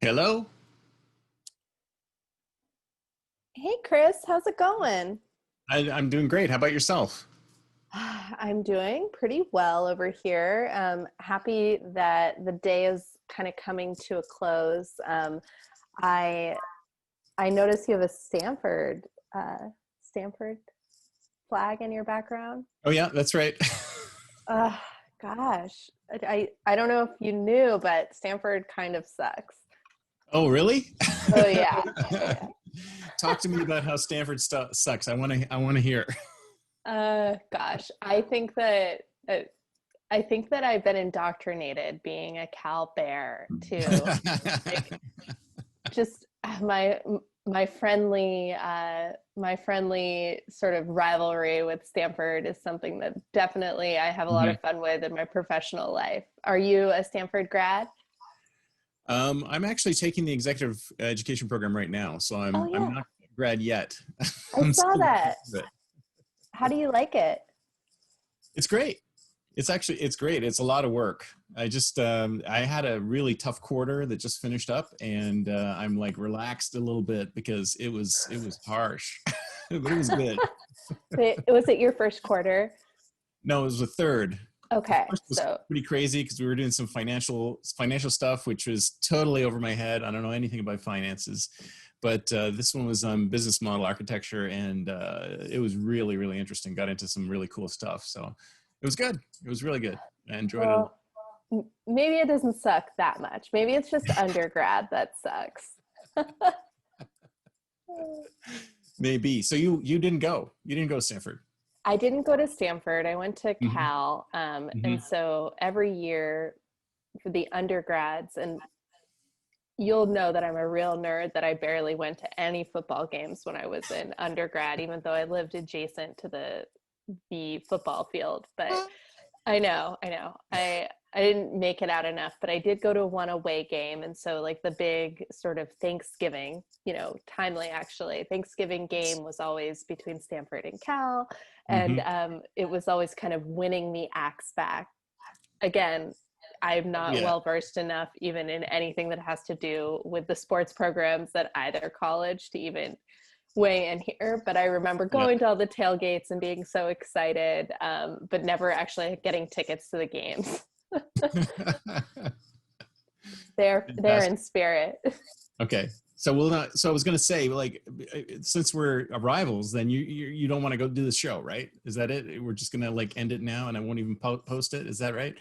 Hello. Hey Chris, how's it going? I'm doing great. How about yourself? I'm doing pretty well over here. Happy that the day is kind of coming to a close. I I notice you have a Stanford flag in your background. Oh yeah, that's right. Uh, Gosh, I don't know if you knew, but Stanford kind of sucks. Oh really? Oh yeah, yeah. Talk to me about how Stanford sucks. I want to hear. Gosh, I think that I've been indoctrinated being a Cal Bear to like just my friendly sort of rivalry with Stanford is something that definitely I have a lot Mhm. of fun with in my professional life. Are you a Stanford grad? I'm actually taking the executive education program right now, so Oh I'm yeah, not grad yet. I I'm saw still working that. through it. How do you like it? It's great. It's great. It's a lot of work. I had a really tough quarter that just finished up, and I'm like relaxed a little bit because it was harsh, but it was good. Was it your first quarter? No, it was the third. The Okay, first was so pretty crazy because we were doing some financial stuff, which was totally over my head. I don't know anything about finances, but this one was business model architecture, and it was really interesting. Got into some really cool stuff, so it was good. It was really good. I enjoyed it a lot. well, maybe it doesn't suck that much. Maybe it's just undergrad that sucks. Maybe. So you didn't go. You didn't go to Stanford. I didn't go to Stanford. I went to Hmm. Cal. And Hmm. so every year for the undergrads, and you'll know that I'm a real nerd, that I barely went to any football games when I was in undergrad, even though I lived adjacent to the football field. But I know. I didn't make it out enough, but I did go to one away game. And so like the big sort of Thanksgiving, timely actually, Thanksgiving game was always between Stanford and Cal. And Hmm. it was always kind of winning the axe back. Again, I'm not Yeah. well versed enough even in anything that has to do with the sports programs at either college to even weigh in here, but I remember Yeah. going to all the tailgates and being so excited, but never actually getting tickets to the games. They're Fantastic. in spirit. Okay. So we'll not. So I was going to say, like, since we're rivals, then you don't want to go do the show, right? Is that it? We're just going to like end it now, and I won't even post it. Is that right?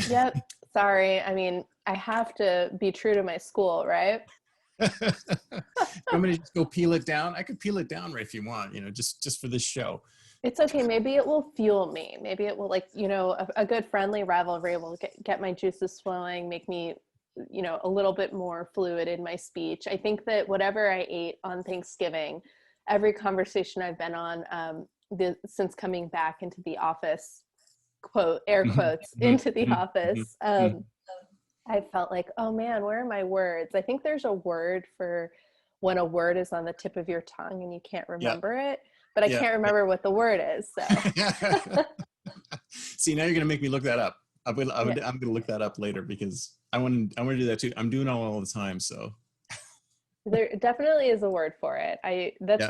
Yep. Sorry. I mean, I have to be true to my school, right? You want me to just go peel it down? I could peel it down right if you want. Just for this show. It's okay. Maybe it will fuel me. Maybe it will, like, a good friendly rivalry will get my juices flowing, make me, a little bit more fluid in my speech. I think that whatever I ate on Thanksgiving, every conversation I've been on since coming back into the office, quote, air Mhm, quotes, mhm, into the mhm, mhm, office, mhm. I felt like, oh man, where are my words? I think there's a word for when a word is on the tip of your tongue and you can't Yeah, remember it, but I yeah, can't remember what the word is. So, yeah. See, now you're gonna make me look that up. yeah, I'm gonna look that up later because I want to do that too. I'm doing all the time. So there definitely is a word for it. yeah,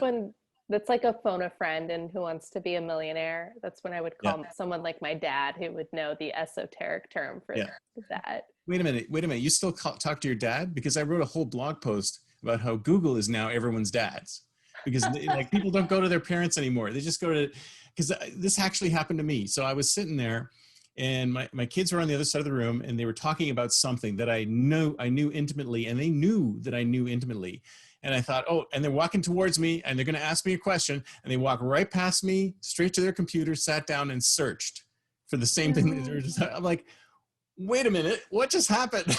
That's like a phone a friend and Who Wants to Be a Millionaire. That's when I would yeah, call someone like my dad who would know the esoteric term for yeah. that. Wait a minute. Wait a minute. You still talk to your dad? Because I wrote a whole blog post about how Google is now everyone's dad's because like people don't go to their parents anymore. They just go to because this actually happened to me. So I was sitting there and my kids were on the other side of the room and they were talking about something that I knew intimately and they knew that I knew intimately. And I thought, oh, and they're walking towards me and they're going to ask me a question. And they walk right past me, straight to their computer, sat down and searched for the same thing. No. I'm like, wait a minute, what just happened?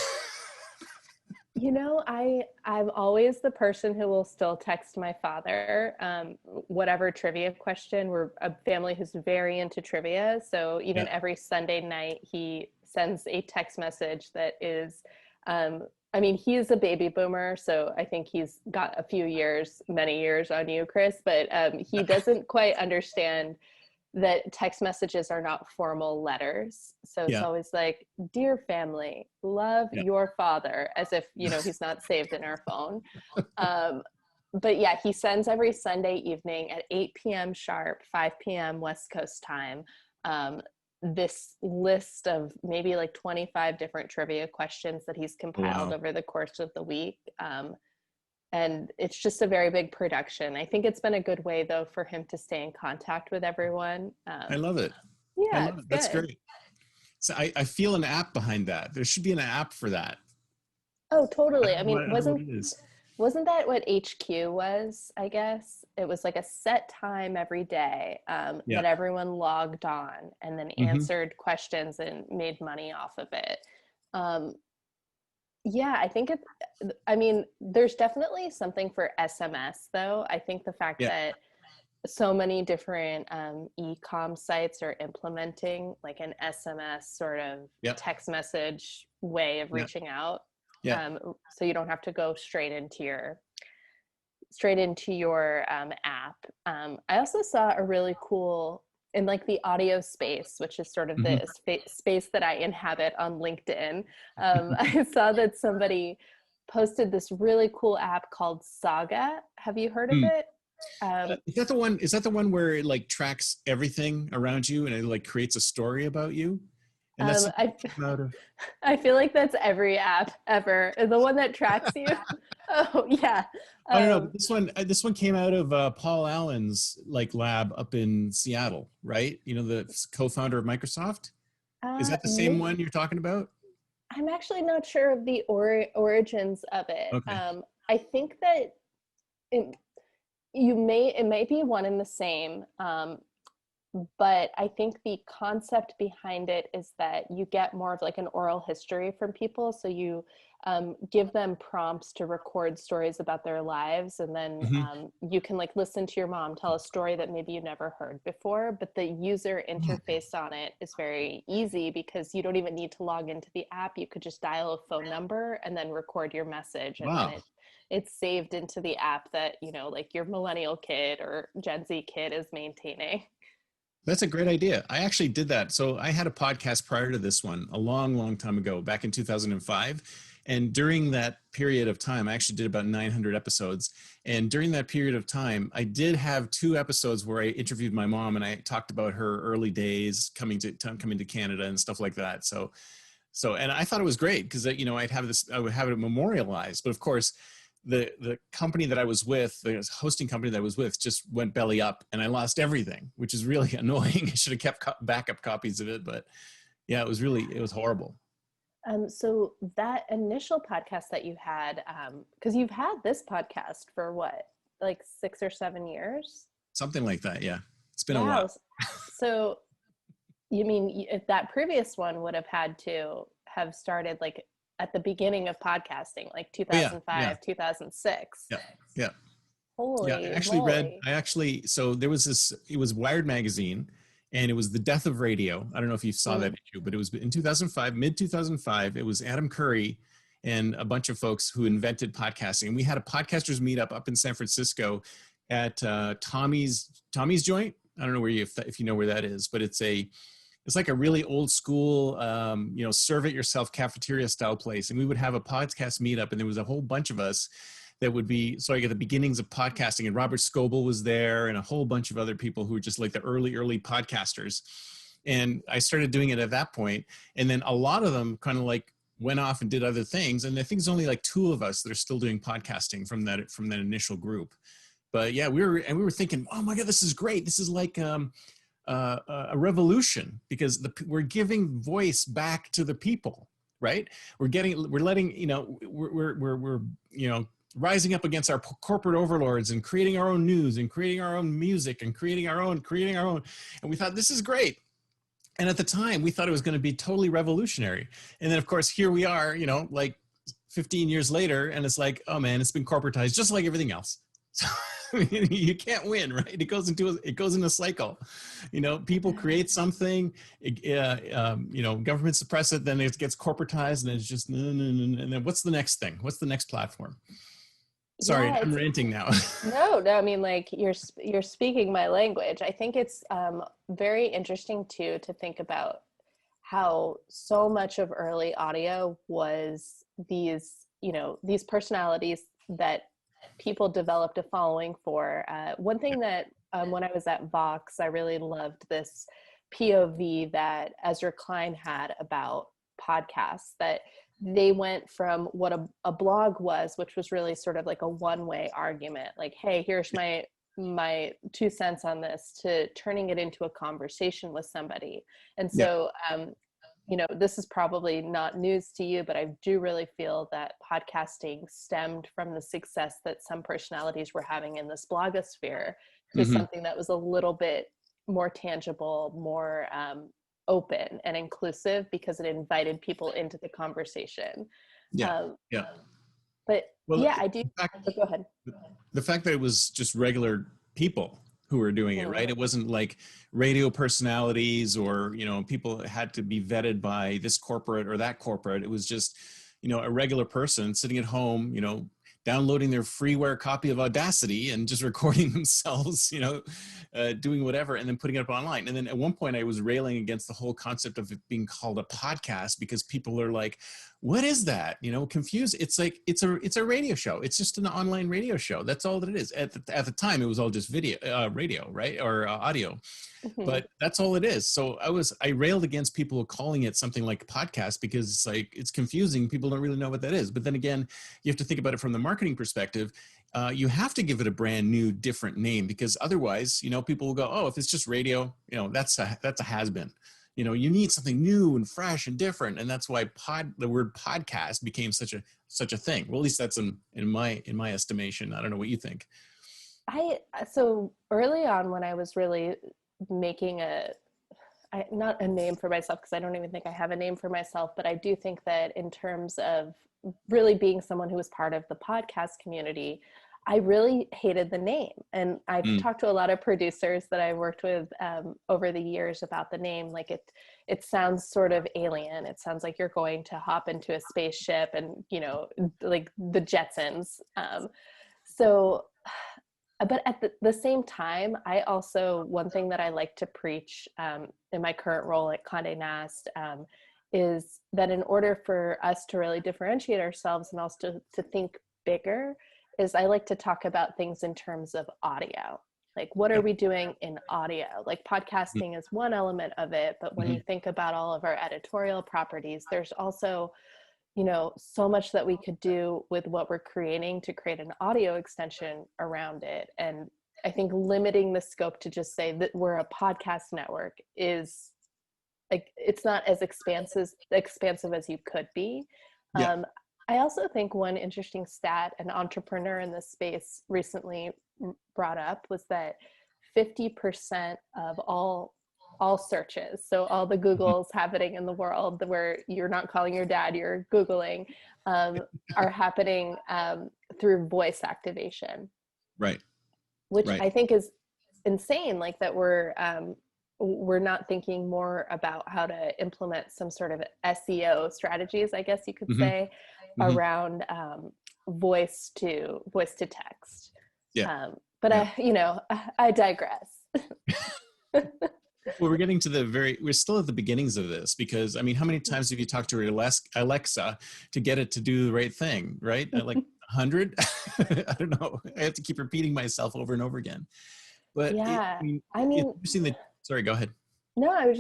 I'm always the person who will still text my father, whatever trivia question. We're a family who's very into trivia, so even Yeah. every Sunday night he sends a text message that is, I mean, he's a baby boomer, so I think he's got a few years, many years on you, Chris, but he doesn't quite understand that text messages are not formal letters. So it's Yeah. always like, dear family, love Yeah. your father, as if, he's not saved in our phone. But yeah, he sends every Sunday evening at 8 p.m. sharp, 5 p.m. West Coast time, this list of maybe like 25 different trivia questions that he's compiled Wow. over the course of the week. And it's just a very big production. I think it's been a good way, though, for him to stay in contact with everyone. I love it. I Yeah, love it's it. That's good. great. So I feel an app behind that. There should be an app for that. Oh, I totally. I don't know mean, what, I don't know what it is. wasn't that what HQ was? I guess it was like a set time every day, Yeah. that everyone logged on and then Hmm. answered questions and made money off of it. Um, yeah, I think I mean, there's definitely something for SMS, though. I think the fact Yeah. that so many different e-com sites are implementing like an SMS sort of Yeah. text message way of Yeah. reaching out, Yeah. so you don't have to go straight into your app. I also saw a really cool, in like the audio space, which is sort of Hmm. the space that I inhabit on LinkedIn. I saw that somebody posted this really cool app called Saga. Have you heard of Mm. it? Um, Is that the one? Is that the one where it like tracks everything around you and it like creates a story about you? And that's something I that came out of. I feel like that's every app ever. The one that tracks you. Oh yeah. I don't know, but Um, this one came out of Paul Allen's like lab up in Seattle, right? You know, the co-founder of Microsoft. Is that the same maybe, one you're talking about? I'm actually not sure of the origins of it. Okay. I think that it, it may be one and the same, but I think the concept behind it is that you get more of like an oral history from people. So you give them prompts to record stories about their lives, and then Hmm. you can like listen to your mom tell a story that maybe you never heard before. But the user interface on it is very easy because you don't even need to log into the app. You could just dial a phone number and then record your message, and then Wow. it's saved into the app that like your millennial kid or Gen Z kid is maintaining. That's a great idea. I actually did that. So I had a podcast prior to this one a long, long time ago, back in 2005. And during that period of time, I actually did about 900 episodes. And during that period of time, I did have 2 episodes where I interviewed my mom and I talked about her early days coming to Canada and stuff like that. And I thought it was great because I would have it memorialized. But of course, the company that I was with, the hosting company that I was with, just went belly up, and I lost everything, which is really annoying. I should have kept backup copies of it, but yeah, it was horrible. So that initial podcast that you had, because you've had this podcast for what, like 6 or 7 years? Something like that. Yeah, it's been a while. Wow. So you mean if that previous one would have had to have started like at the beginning of podcasting, like Oh yeah, yeah, 2005, 2006? yeah, yeah. Yeah, Holy moly. so there was it was Wired Magazine, and it was The Death of Radio. I don't know if you saw that Mm. issue, but it was in 2005, mid 2005. It was Adam Curry and a bunch of folks who invented podcasting. And we had a podcasters meetup up in San Francisco at Tommy's Joint. I don't know if you know where that is, but it's like a really old school, serve it yourself cafeteria style place. And we would have a podcast meetup, and there was a whole bunch of us that would be sort of like the beginnings of podcasting. And Robert Scoble was there and a whole bunch of other people who were just like the early podcasters. And I started doing it at that point. And then a lot of them kind of like went off and did other things. And I think there's only like 2 of us that are still doing podcasting from that initial group. But yeah, we were thinking, oh my God, this is great. This is like a revolution, because we're giving voice back to the people, right? We're letting, we're rising up against our corporate overlords and creating our own news and creating our own music and creating our own. And we thought, this is great. And at the time, we thought it was going to be totally revolutionary. And then, of course, here we are, like 15 years later, and it's like, oh man, it's been corporatized just like everything else. So you can't win, right? It goes in a cycle. People create something, government suppress it, then it gets corporatized, and it's just no. And then what's the next thing? What's the next platform? Sorry, Yeah, I'm it's ranting now. no. I mean, like you're speaking my language. I think it's very interesting too to think about how so much of early audio was these, these personalities that people developed a following for. One thing that when I was at Vox, I really loved this POV that Ezra Klein had about podcasts, that they went from what a blog was, which was really sort of like a one-way argument, like, hey, here's my 2 cents on this, to turning it into a conversation with somebody. And Yeah. so this is probably not news to you, but I do really feel that podcasting stemmed from the success that some personalities were having in this blogosphere to Hmm. something that was a little bit more tangible, more open and inclusive, because it invited people into the conversation. Yeah. Um, Yeah. but Well, yeah, I do. in fact, Oh, go ahead. the fact that it was just regular people who were doing it, Mhm. right? It wasn't like radio personalities or, people had to be vetted by this corporate or that corporate. It was just, a regular person sitting at home, downloading their freeware copy of Audacity and just recording themselves, doing whatever, and then putting it up online. And then at one point I was railing against the whole concept of it being called a podcast, because people are like, what is that? Confused. It's like, it's a radio show. It's just an online radio show. That's all that it is. At the time, it was all just radio, right? Or audio. Mhm. But that's all it is. So I railed against people calling it something like podcast, because it's like, it's confusing. People don't really know what that is. But then again, you have to think about it from the marketing perspective. You have to give it a brand new, different name, because otherwise, people will go, oh, if it's just radio, that's a has-been. You need something new and fresh and different. And that's why the word podcast became such a thing. Well, at least that's in my estimation. I don't know what you think. So early on, when I was really making not a name for myself, because I don't even think I have a name for myself, but I do think that in terms of really being someone who was part of the podcast community, I really hated the name. And I've Mm. talked to a lot of producers that I worked with over the years about the name. Like it sounds sort of alien. It sounds like you're going to hop into a spaceship and, like the Jetsons. So but at the same time, I also, one thing that I like to preach in my current role at Condé Nast is that in order for us to really differentiate ourselves and also to think bigger, is I like to talk about things in terms of audio. Like, what are Yep. we doing in audio? Like, podcasting is one element of it, but when you Mm-hmm. think about all of our editorial properties, there's also so much that we could do with what we're creating to create an audio extension around it. And I think limiting the scope to just say that we're a podcast network is like, it's not as expansive as you could be. Yeah. I also think one interesting stat an entrepreneur in this space recently brought up was that 50% of all searches, so all the Mm-hmm. Googles happening in the world where you're not calling your dad, you're Googling, are happening through voice activation, Right. which Right. I think is insane. Like, that we're not thinking more about how to implement some sort of SEO strategies, I guess you could Mm-hmm. say, Mm-hmm. around voice to text. Yeah. But Yeah. I digress. Well, we're still at the beginnings of this, because I mean, how many times have you talked to your Alexa to get it to do the right thing, right? Like 100? I don't know. I have to keep repeating myself over and over again. But Yeah. I it's mean, interesting that, sorry, go ahead. no,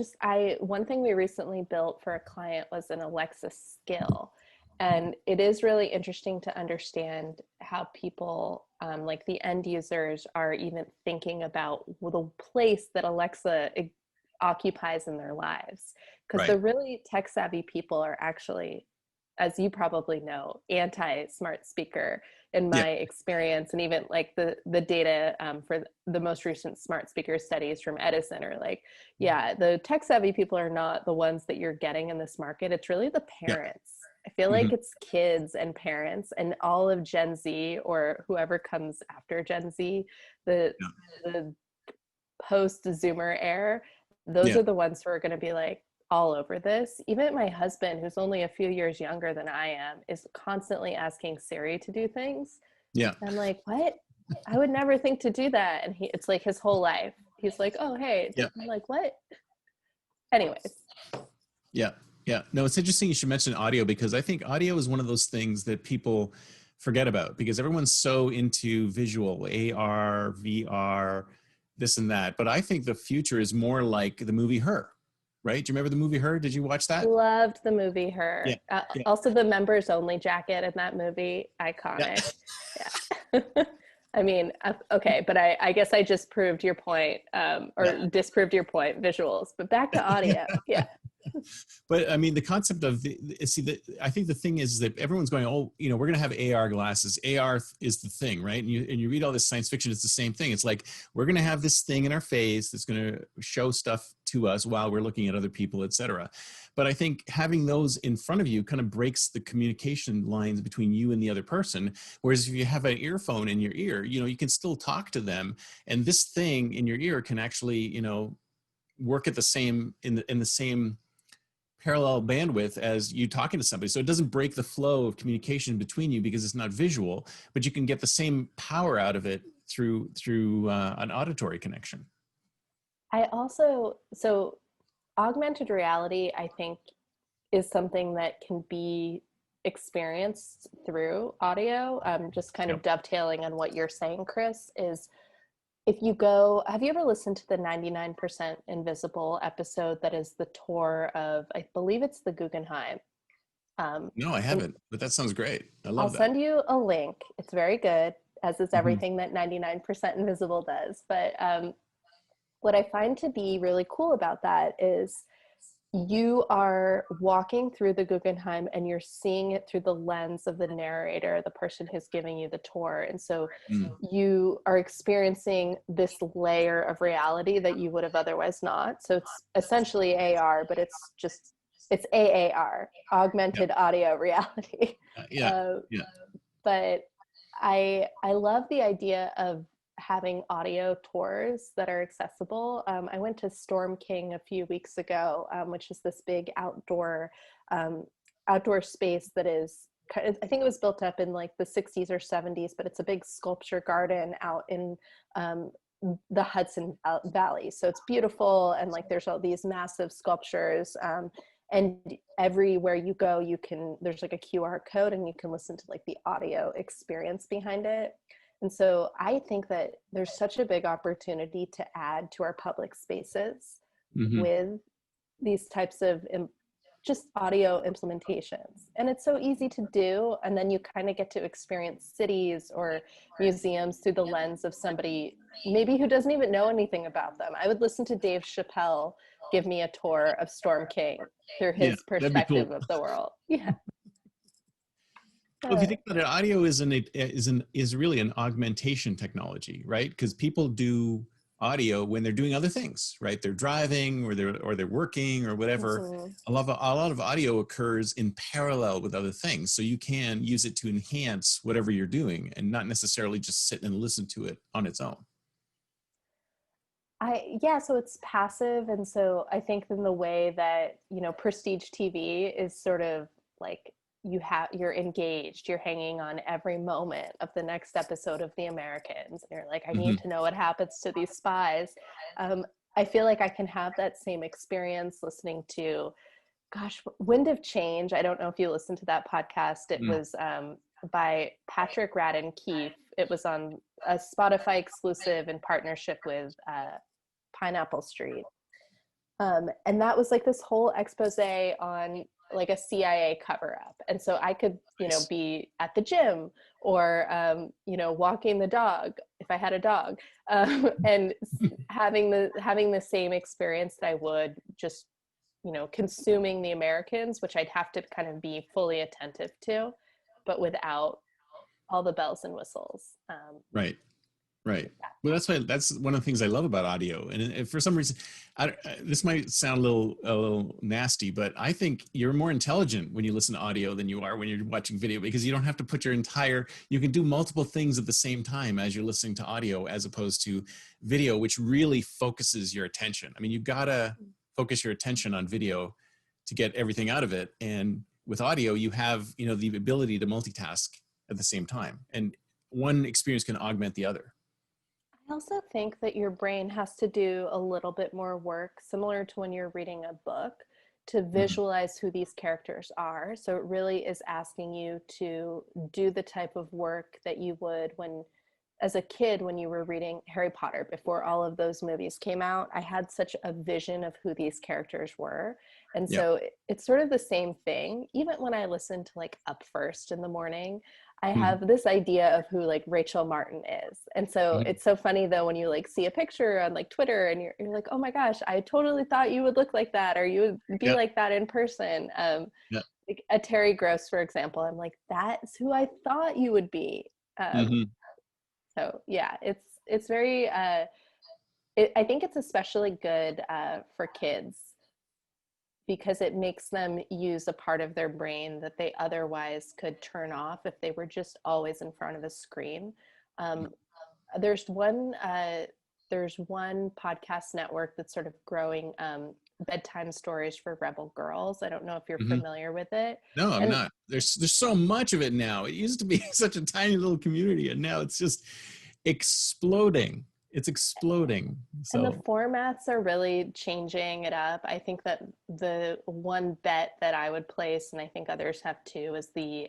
one thing we recently built for a client was an Alexa skill. And it is really interesting to understand how people, like the end users, are even thinking about the place that Alexa occupies in their lives. Because Right. the really tech savvy people are actually, as you probably know, anti smart speaker in Yeah. my experience. And even like the data for the most recent smart speaker studies from Edison are like, yeah, the tech savvy people are not the ones that you're getting in this market. It's really the Yeah. parents. I feel Mm-hmm. like it's kids and parents and all of Gen Z, or whoever comes after Gen Z, the Yeah. the post Zoomer era. Those Yeah. are the ones who are going to be like all over this. Even my husband, who's only a few years younger than I am, is constantly asking Siri to do things. Yeah. And I'm like, what? I would never think to do that. And it's like his whole life. He's like, oh, hey. Yeah. I'm like, what? Anyways. Yeah. Yeah. No, it's interesting you should mention audio, because I think audio is one of those things that people forget about, because everyone's so into visual, AR, VR, this and that. But I think the future is more like the movie Her, right? Do you remember the movie Her? Did you watch that? Loved the movie Her. Yeah. Yeah. Also, the members only jacket in that movie, iconic. Yeah. I mean, okay, but I guess I just proved your point, or disproved your point, visuals. But back to audio. Yeah. But I mean, the concept of I think the thing is that everyone's going, oh, you know, we're going to have AR glasses. AR is the thing, right? And you read all this science fiction, it's the same thing. It's like, we're going to have this thing in our face that's going to show stuff to us while we're looking at other people, etc. But I think having those in front of you kind of breaks the communication lines between you and the other person. Whereas if you have an earphone in your ear, you know, you can still talk to them, and this thing in your ear can actually, you know, work at the same in the same parallel bandwidth as you talking to somebody. So it doesn't break the flow of communication between you because it's not visual, but you can get the same power out of it through an auditory connection. So augmented reality, I think, is something that can be experienced through audio. Just kind of dovetailing on what you're saying, Chris, is if you go, have you ever listened to the 99% Invisible episode that is the tour of, I believe it's the Guggenheim? No, I haven't, but that sounds great. I love I'll that. send you a link. It's very good, as is everything that 99% Invisible does. But what I find to be really cool about that is you are walking through the Guggenheim and you're seeing it through the lens of the narrator, the person who's giving you the tour. And so you are experiencing this layer of reality that you would have otherwise not. So it's essentially AR, but it's AAR, augmented audio reality. But I love the idea of having audio tours that are accessible. I went to Storm King a few weeks ago, which is this big outdoor space that is, I think it was built up in like the 60s or 70s, but it's a big sculpture garden out in the Hudson Valley. So it's beautiful, and like there's all these massive sculptures, and everywhere you go, there's like a QR code and you can listen to like the audio experience behind it. And so I think that there's such a big opportunity to add to our public spaces with these types of just audio implementations. And it's so easy to do. And then you kind of get to experience cities or museums through the lens of somebody maybe who doesn't even know anything about them. I would listen to Dave Chappelle give me a tour of Storm King through his perspective of the world. Yeah. Well, if you think about it, audio is really an augmentation technology, right? Because people do audio when they're doing other things, right? They're driving or they're working or whatever. A lot of audio occurs in parallel with other things, so you can use it to enhance whatever you're doing and not necessarily just sit and listen to it on its own. So it's passive, and so I think in the way that, you know, prestige TV is sort of like, you're engaged, you're hanging on every moment of the next episode of The Americans, and you're like, I need to know what happens to these spies. I feel like I can have that same experience listening to, Wind of Change. I don't know if you listened to that podcast. It was by Patrick Radden Keefe. It was on a Spotify exclusive in partnership with Pineapple Street. And that was like this whole expose on like a CIA cover up. And so I could, you know, be at the gym or, you know, walking the dog if I had a dog, and having the same experience that I would just, you know, consuming The Americans, which I'd have to kind of be fully attentive to, but without all the bells and whistles. Right. Well, that's one of the things I love about audio. And for some reason, this might sound a little nasty, but I think you're more intelligent when you listen to audio than you are when you're watching video, because you don't have to put you can do multiple things at the same time as you're listening to audio, as opposed to video, which really focuses your attention. I mean, you've got to focus your attention on video to get everything out of it. And with audio, you have, you know, the ability to multitask at the same time. And one experience can augment the other. I also think that your brain has to do a little bit more work, similar to when you're reading a book, to Mhm. visualize who these characters are. So it really is asking you to do the type of work that you would when, as a kid, when you were reading Harry Potter before all of those movies came out. I had such a vision of who these characters were. And Yeah. so it's sort of the same thing. Even when I listen to like Up First in the morning, I Mhm. have this idea of who like Rachel Martin is. And so Mhm. it's so funny though when you like see a picture on like Twitter and you're like, oh my gosh, I totally thought you would look like that or you would be Yeah. like that in person. Yeah. Like a Terry Gross, for example, I'm like, that's who I thought you would be. Mhm. So yeah, it's very I think it's especially good for kids because it makes them use a part of their brain that they otherwise could turn off if they were just always in front of a screen. Um, there's one podcast network that's sort of growing bedtime stories for rebel girls. I don't know if you're Mhm. familiar with it. No, I'm And not. There's so much of it now. It used to be such a tiny little community, and now it's just exploding. It's exploding. and the So, formats are really changing it up. I think that the one bet that I would place, and I think others have too, is the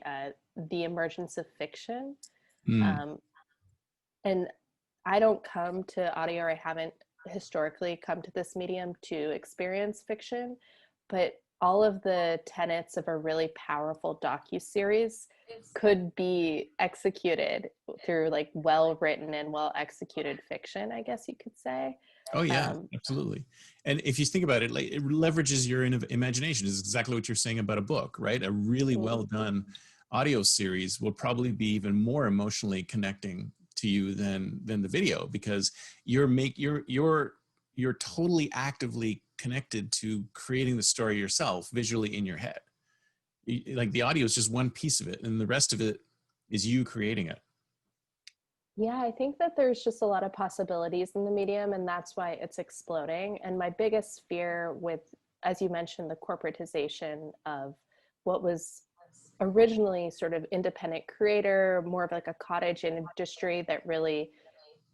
emergence of fiction. mm, Um, and I don't come to audio, or I haven't historically come to this medium to experience fiction, but all of the tenets of a really powerful docu-series could be executed through like well written and well executed fiction, I guess you could say. oh yeah, Um, absolutely. And if you think about it, like it leverages your imagination. Is exactly what you're saying about a book, right? A really well mhm. done audio series will probably be even more emotionally connecting to you than the video, because you're totally actively connected to creating the story yourself visually in your head. Like the audio is just one piece of it, and the rest of it is you creating it. Yeah, I think that there's just a lot of possibilities in the medium, and that's why it's exploding. And my biggest fear with, as you mentioned, the corporatization of what was originally sort of independent creator, more of like a cottage industry that really,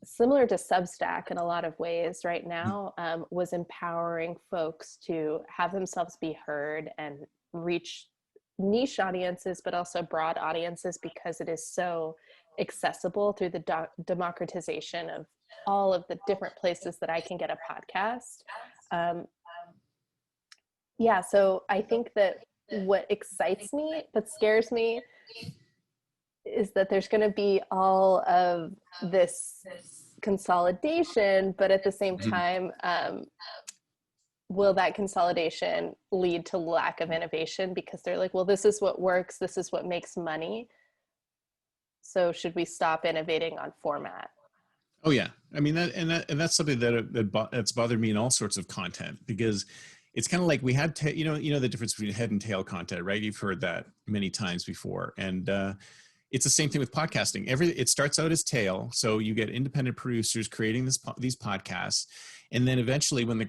similar to Substack in a lot of ways right now, was empowering folks to have themselves be heard and reach niche audiences, but also broad audiences because it is so accessible through the democratization of all of the different places that I can get a podcast. Um, yeah, so I think that what excites me but scares me is that there's going to be all of this consolidation, but at the same Mhm. time, will that consolidation lead to lack of innovation because they're like, well, this is what works, this is what makes money. So should we stop innovating on format? Oh yeah, I mean that's something that's bothered me in all sorts of content, because it's kind of like we had you know the difference between head and tail content, right? You've heard that many times before, and it's the same thing with podcasting. It starts out as tail, so you get independent producers creating these podcasts, and then eventually when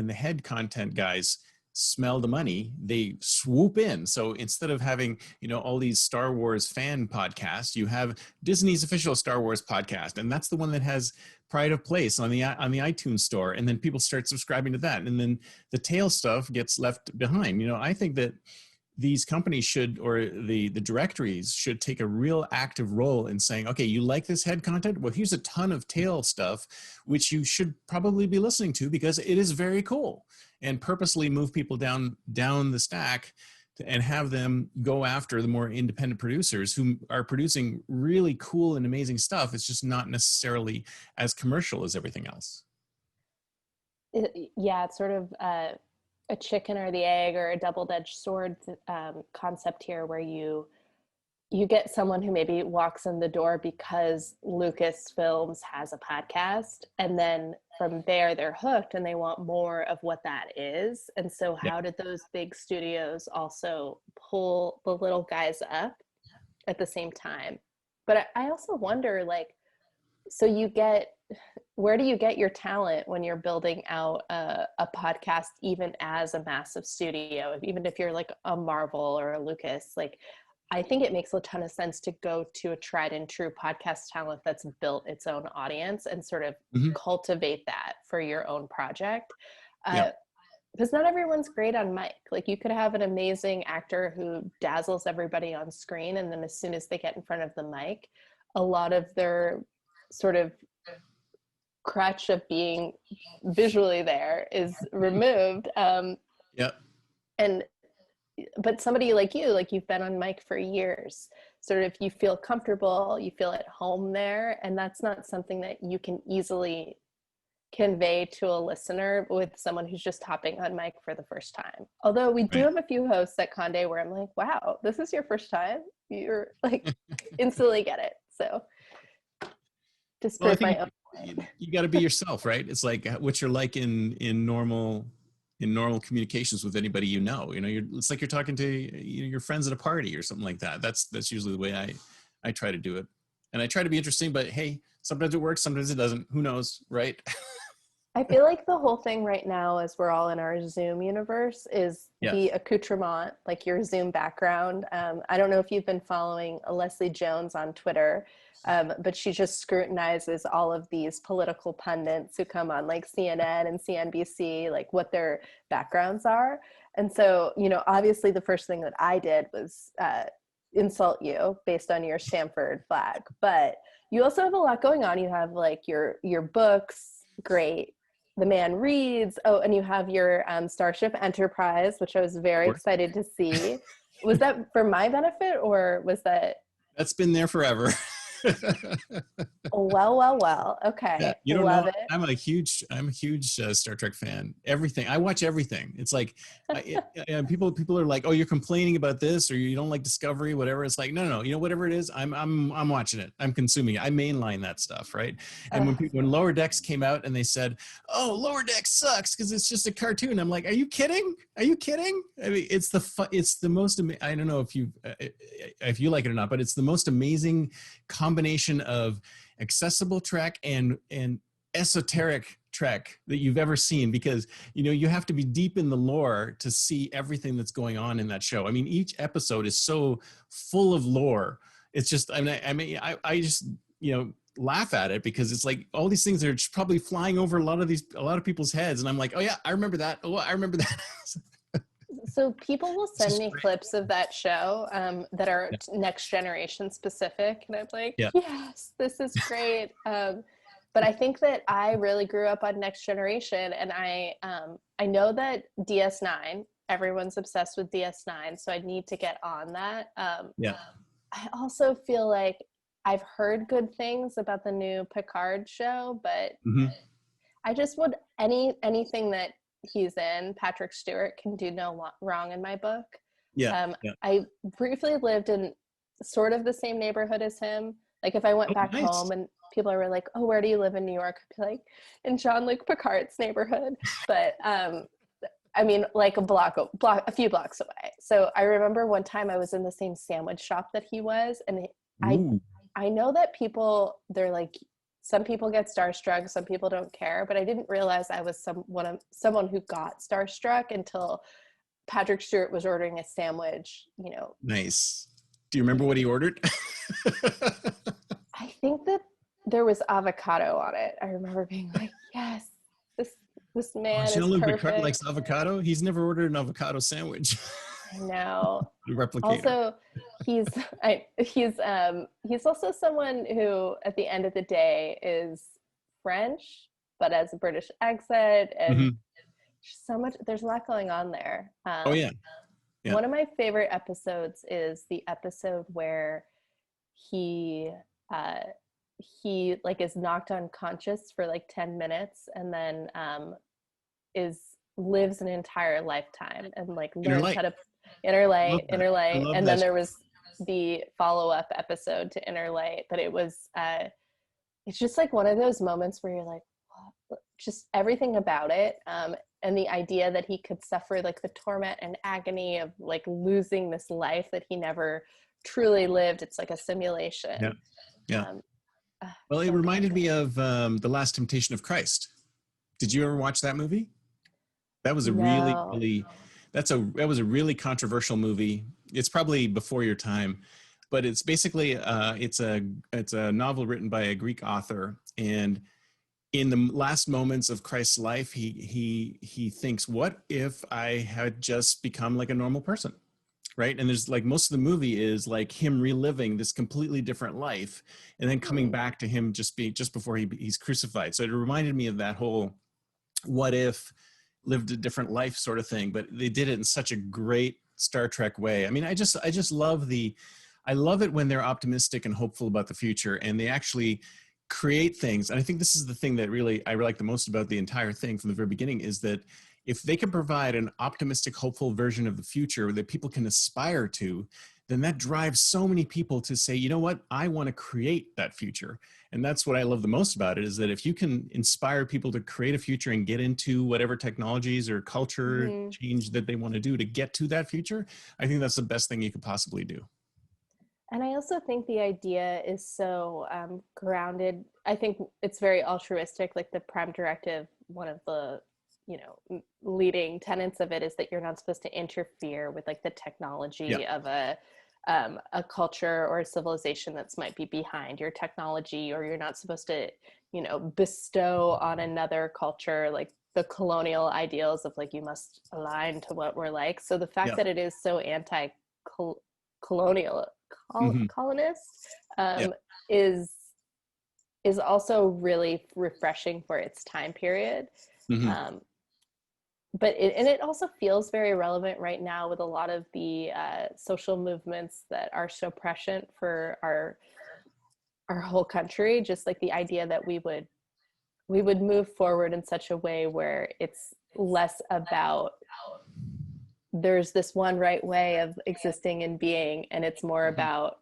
the head content guys smell the money, they swoop in. So instead of having all these Star Wars fan podcasts, you have Disney's official Star Wars podcast, and that's the one that has pride of place on the iTunes store, and then people start subscribing to that, and then the tail stuff gets left behind. I think that these companies should, or the directories should, take a real active role in saying, okay, you like this head content, well, here's a ton of tail stuff which you should probably be listening to because it is very cool, and purposely move people down the stack and have them go after the more independent producers who are producing really cool and amazing stuff. It's just not necessarily as commercial as everything else. Yeah, it's sort of a chicken or the egg or a double-edged sword concept here, where you get someone who maybe walks in the door because Lucasfilms has a podcast, and then from there they're hooked and they want more of what that is. And so Yeah. how did those big studios also pull the little guys up at the same time? But I also wonder, like, so you get, where do you get your talent when you're building out a podcast, even as a massive studio, even if you're like a Marvel or a Lucas? Like, I think it makes a ton of sense to go to a tried and true podcast talent that's built its own audience and sort of cultivate that for your own project. Because not everyone's great on mic. Like you could have an amazing actor who dazzles everybody on screen, and then as soon as they get in front of the mic, a lot of their sort of crutch of being visually there is removed. But somebody like you, like you've been on mic for years, sort of you feel comfortable, you feel at home there, and that's not something that you can easily convey to a listener with someone who's just hopping on mic for the first time. Although we do have a few hosts at Condé where I'm like, wow, this is your first time? You're like, instantly get it. So just prove my own. You got to be yourself, right? It's like what you're like in normal communications with anybody, you know, it's like you're talking to your friends at a party or something like that. That's usually the way I try to do it. And I try to be interesting, but hey, sometimes it works, sometimes it doesn't. Who knows, right? I feel like the whole thing right now, as we're all in our Zoom universe, is the accoutrement, like your Zoom background. I don't know if you've been following Leslie Jones on Twitter, but she just scrutinizes all of these political pundits who come on like CNN and CNBC, like what their backgrounds are. And so, obviously the first thing that I did was insult you based on your Stanford flag, but you also have a lot going on. You have like your books, great. The Man Reads. Oh, and you have your Starship Enterprise, which I was very excited to see. Was that for my benefit, or was that? That's been there forever. Well. Okay. Yeah, you don't Love know. it. I'm a huge Star Trek fan. Everything. I watch everything. It's like people are like, oh, you're complaining about this, or you don't like Discovery, whatever. It's like, no. Whatever it is, I'm watching it. I'm consuming it. I mainline that stuff, right? And when Lower Decks came out and they said, oh, Lower Decks sucks because it's just a cartoon. I'm like, are you kidding? Are you kidding? I mean, it's the most. I don't know if you like it or not, but it's the most amazing combination of accessible Trek and esoteric Trek that you've ever seen, because you have to be deep in the lore to see everything that's going on in that show. I mean, each episode is so full of lore. It's just I just laugh at it because it's like all these things are probably flying over a lot of people's heads, and I'm like, oh yeah, I remember that. Oh, I remember that. So people will send me clips of that show that are Next Generation specific, and I'm like, yes, this is great. But I think that I really grew up on Next Generation, and I know that DS9, everyone's obsessed with DS9, so I need to get on that. I also feel like I've heard good things about the new Picard show, but I just would anything that he's in, Patrick Stewart can do no wrong in my book. I briefly lived in sort of the same neighborhood as him. Like if I went back home and people are like, oh, where do you live in New York? I'd be like, in Jean-Luc Picard's neighborhood. But I mean, like a few blocks away. So I remember one time I was in the same sandwich shop that he was, and I know that they're like, some people get starstruck, some people don't care, but I didn't realize I was someone who got starstruck until Patrick Stewart was ordering a sandwich, Nice. Do you remember what he ordered? I think that there was avocado on it. I remember being like, yes, this man is perfect. Picard likes avocado? He's never ordered an avocado sandwich. I know. Replicator. Also, he's also someone who, at the end of the day, is French, but has a British accent, and so much. There's a lot going on there. One of my favorite episodes is the episode where he like is knocked unconscious for like 10 minutes, and then lives an entire lifetime and like learns how to Inner Light. And then there was the follow-up episode to Inner Light, but it was it's just like one of those moments where you're like, what? Just everything about it, and the idea that he could suffer like the torment and agony of like losing this life that he never truly lived. It's like a simulation. Well, it reminded me of The Last Temptation of Christ. Did you ever watch that movie? That was a really that was a really controversial movie. It's probably before your time, but it's basically it's a novel written by a Greek author, and in the last moments of Christ's life, he thinks, what if I had just become like a normal person? Right. And there's like most of the movie is like him reliving this completely different life and then coming back to him just before he's crucified. So it reminded me of that whole what if lived a different life sort of thing, but they did it in such a great Star Trek way. I mean, I just love I love it when they're optimistic and hopeful about the future and they actually create things. And I think this is the thing that really I like the most about the entire thing from the very beginning is that if they can provide an optimistic, hopeful version of the future that people can aspire to, then that drives so many people to say, you know what, I want to create that future. And that's what I love the most about it is that if you can inspire people to create a future and get into whatever technologies or culture change that they want to do to get to that future, I think that's the best thing you could possibly do. And I also think the idea is so grounded. I think it's very altruistic, like the Prime Directive, one of the leading tenets of it is that you're not supposed to interfere with like the technology of a culture or a civilization that's might be behind your technology, or you're not supposed to bestow on another culture like the colonial ideals of like you must align to what we're like. So the fact that it is so anti-colonial colonist is also really refreshing for its time period. But it also feels very relevant right now with a lot of the social movements that are so prescient for our whole country. Just like the idea that we would move forward in such a way where it's less about there's this one right way of existing and being, and it's more about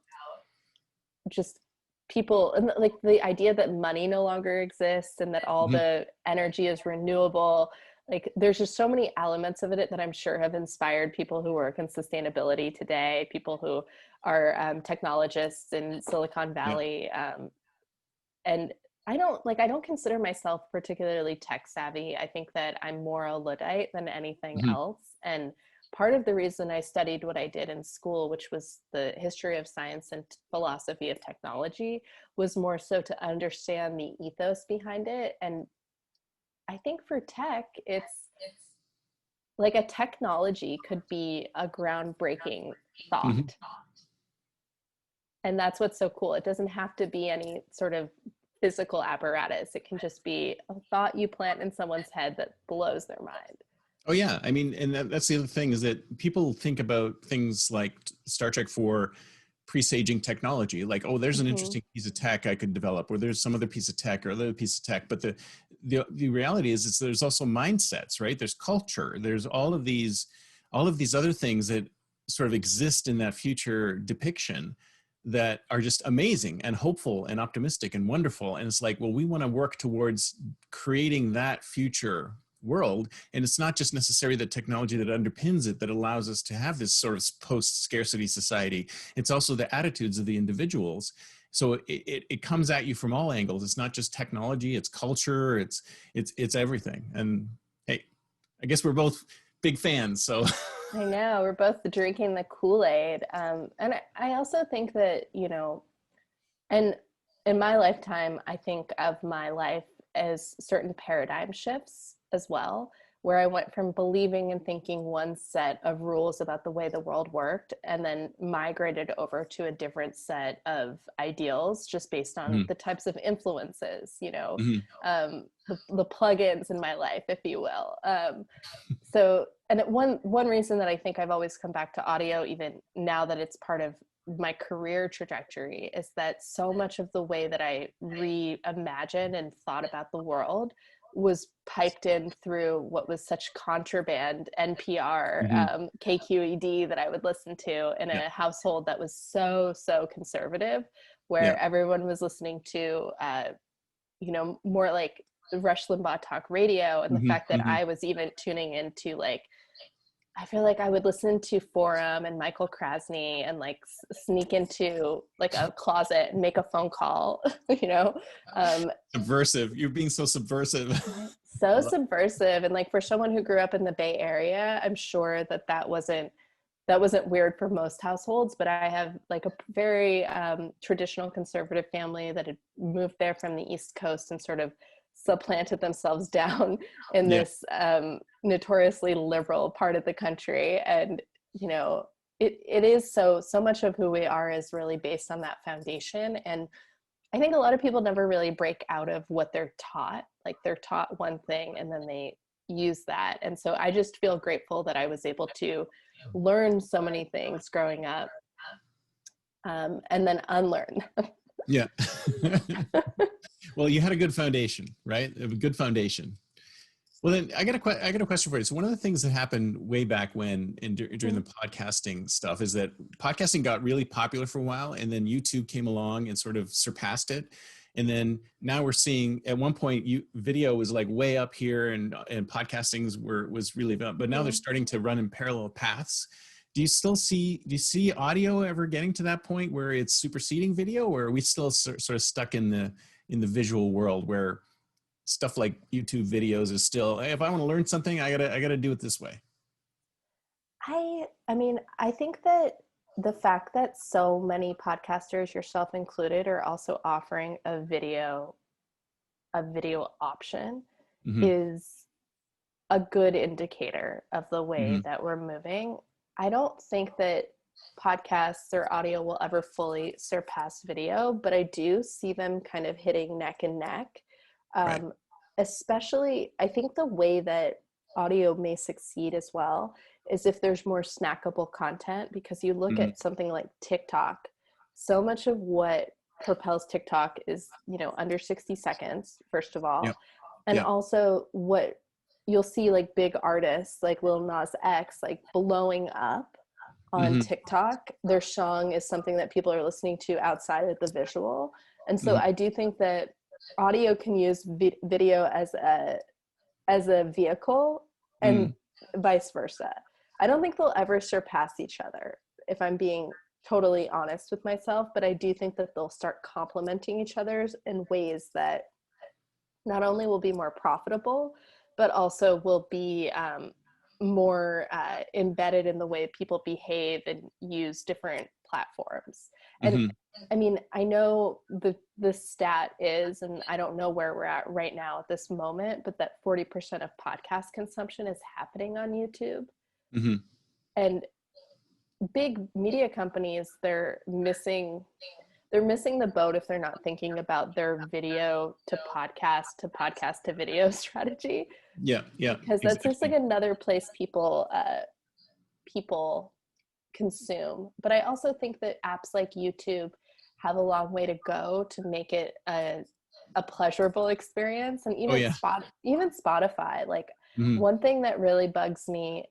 just people, and like the idea that money no longer exists and that all the energy is renewable. Like there's just so many elements of it that I'm sure have inspired people who work in sustainability today, people who are technologists in Silicon Valley. And I don't consider myself particularly tech savvy. I think that I'm more a Luddite than anything else. And part of the reason I studied what I did in school, which was the history of science and philosophy of technology, was more so to understand the ethos behind it. And I think for tech, it's like a technology could be a groundbreaking thought. And that's what's so cool. It doesn't have to be any sort of physical apparatus. It can just be a thought you plant in someone's head that blows their mind. Oh yeah, I mean, and that's the other thing is that people think about things like Star Trek for presaging technology, like, oh, there's an interesting piece of tech I could develop, or there's some other piece of tech or other piece of tech. But the reality is there's also mindsets, right? There's culture. There's all of these other things that sort of exist in that future depiction that are just amazing and hopeful and optimistic and wonderful. And it's like, well, we want to work towards creating that future world. And it's not just necessarily the technology that underpins it that allows us to have this sort of post-scarcity society. It's also the attitudes of the individuals. So it comes at you from all angles. It's not just technology, it's culture, it's everything. And hey, I guess we're both big fans, so. I know, we're both drinking the Kool-Aid. And I also think that, and in my lifetime, I think of my life as certain paradigm shifts as well, where I went from believing and thinking one set of rules about the way the world worked, and then migrated over to a different set of ideals just based on the types of influences, the plugins in my life, if you will. So, and one reason that I think I've always come back to audio, even now that it's part of my career trajectory, is that so much of the way that I reimagined and thought about the world was piped in through what was such contraband NPR, KQED that I would listen to in a household that was so conservative, where everyone was listening to, more like Rush Limbaugh talk radio, and the fact that I was even tuning into like, I feel like I would listen to Forum and Michael Krasny and like sneak into like a closet and make a phone call, Subversive. You're being so subversive. so subversive. And like for someone who grew up in the Bay Area, I'm sure that wasn't weird for most households, but I have like a very traditional conservative family that had moved there from the East Coast and sort of supplanted themselves down in this notoriously liberal part of the country. And, you know, it is so much of who we are is really based on that foundation. And I think a lot of people never really break out of what they're taught. Like they're taught one thing and then they use that. And so I just feel grateful that I was able to learn so many things growing up, and then unlearn. Yeah. Well, you had a good foundation, right? A good foundation. Well, then I got a question for you. So one of the things that happened way back when during the podcasting stuff is that podcasting got really popular for a while, and then YouTube came along and sort of surpassed it. And then now we're seeing at one point video was like way up here and podcasting was really, but now they're starting to run in parallel paths. Do you see audio ever getting to that point where it's superseding video, or are we still sort of stuck in the visual world where stuff like YouTube videos is still, hey, if I want to learn something, I gotta do it this way? I mean, I think that the fact that so many podcasters, yourself included, are also offering a video option is a good indicator of the way that we're moving. I don't think that podcasts or audio will ever fully surpass video, but I do see them kind of hitting neck and neck. Right. Especially, I think the way that audio may succeed as well is if there's more snackable content, because you look at something like TikTok, so much of what propels TikTok is, you know, under 60 seconds, first of all. And also what you'll see, like big artists like Lil Nas X, like blowing up on TikTok. Their song is something that people are listening to outside of the visual. And so I do think that audio can use video as a vehicle and vice versa. I don't think they'll ever surpass each other, if I'm being totally honest with myself, but I do think that they'll start complementing each other's in ways that not only will be more profitable, but also will be more embedded in the way people behave and use different platforms. And I mean, I know the stat is, and I don't know where we're at right now at this moment, but that 40% of podcast consumption is happening on YouTube. And big media companies, they're missing the boat if they're not thinking about their video to podcast to video strategy. Because that's just like another place people consume. But I also think that apps like YouTube have a long way to go to make it a pleasurable experience. And even Spotify, like one thing that really bugs me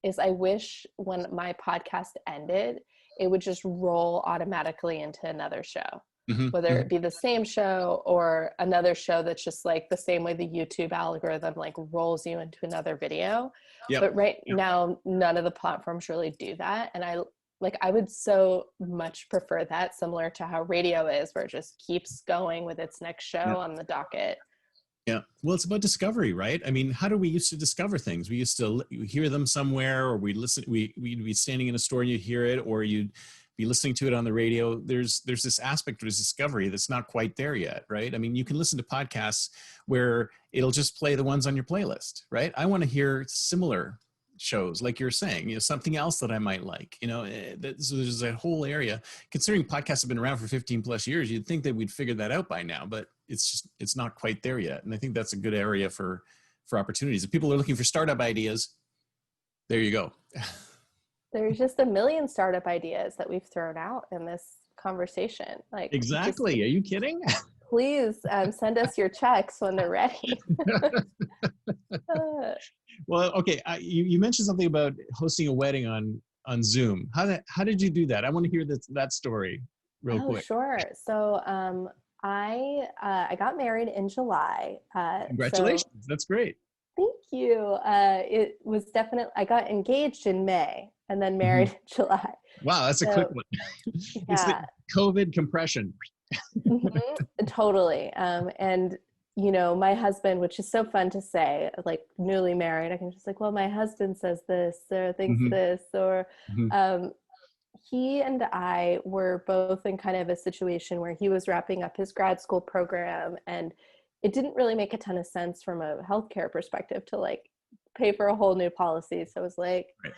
is I wish when my podcast ended, it would just roll automatically into another show, whether it be the same show or another show that's just like the same way the YouTube algorithm like rolls you into another video. But now none of the platforms really do that. And I would so much prefer that, similar to how radio is, where it just keeps going with its next show on the docket. Yeah. Well, it's about discovery, right? I mean, how do we used to discover things? We used to hear them somewhere, or we'd be standing in a store and you'd hear it, or you'd be listening to it on the radio. There's this aspect of discovery that's not quite there yet, right? I mean, you can listen to podcasts where it'll just play the ones on your playlist, right? I want to hear similar shows, like you're saying, you know, something else that I might like, you know, so there's that whole area. Considering podcasts have been around for 15 plus years, you'd think that we'd figured that out by now, but it's not quite there yet. And I think that's a good area for opportunities. If people are looking for startup ideas, there you go. There's just a million startup ideas that we've thrown out in this conversation. Like, exactly. Are you kidding? Please send us your checks when they're ready. Well, okay. You mentioned something about hosting a wedding on Zoom. How did you do that? I want to hear that story real quick. Sure. So I got married in July. Congratulations. That's great. Thank you. It was definitely, I got engaged in May and then married in July. Wow, that's a quick one. It's the COVID compression. Totally. And my husband, which is so fun to say, like newly married, I can just like, well, my husband says this or thinks Hmm. this, or Hmm. um, he and I were both in kind of a situation where he was wrapping up his grad school program, and it didn't really make a ton of sense from a healthcare perspective to like pay for a whole new policy. So I was like, Right.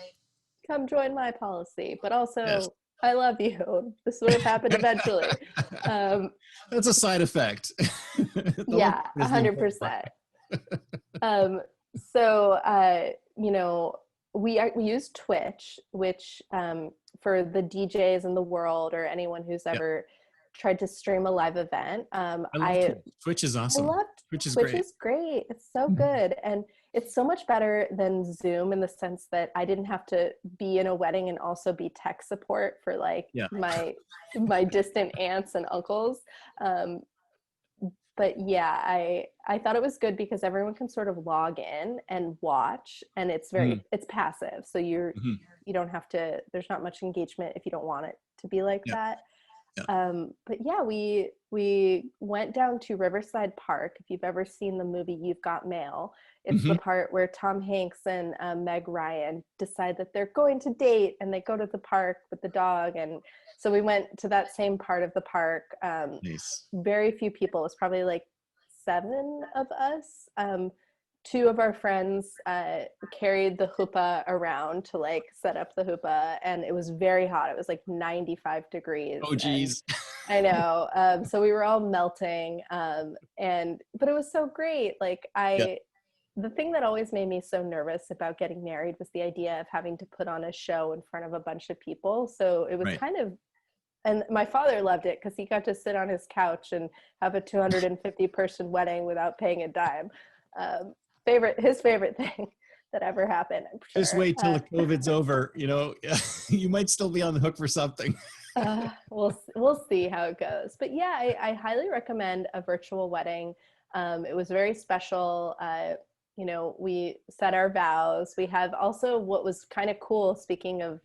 come join my policy, but Yes. also I love you. This would have happened eventually. Um, That's a side effect. The long yeah, part is the important part. 100%. Um, so, we use Twitch, which for the DJs in the world or anyone who's Yeah. ever tried to stream a live event. I love Twitch. Twitch is I awesome. loved Twitch is Twitch great. is great. It's so Mhm. good. And it's so much better than Zoom in the sense that I didn't have to be in a wedding and also be tech support for like Yeah. my distant aunts and uncles. Um, but yeah, I thought it was good because everyone can sort of log in and watch, and Mhm. it's passive. So Mhm. you don't have to, there's not much engagement if you don't want it to be like Yeah. that. Yeah. But yeah, we went down to Riverside Park. If you've ever seen the movie You've Got Mail, it's the Hmm. part where Tom Hanks and Meg Ryan decide that they're going to date, and they go to the park with the dog. And so we went to that same part of the park. Nice. Very few people. It was probably like 7 of us. Two of our friends carried the hoopah around to like set up the hoopah, and it was very hot. It was like 95 degrees, Oh, and geez. I know. So we were all melting, but it was so great. Like Yeah. the thing that always made me so nervous about getting married was the idea of having to put on a show in front of a bunch of people. So it was Right. kind of, and my father loved it because he got to sit on his couch and have a 250 person wedding without paying a dime. Um, his favorite thing that ever happened, I'm Just sure. wait till the COVID's over. You might still be on the hook for something. We'll see how it goes. But yeah, I highly recommend a virtual wedding. It was very special. We set our vows. We have also, what was kind of cool, speaking of,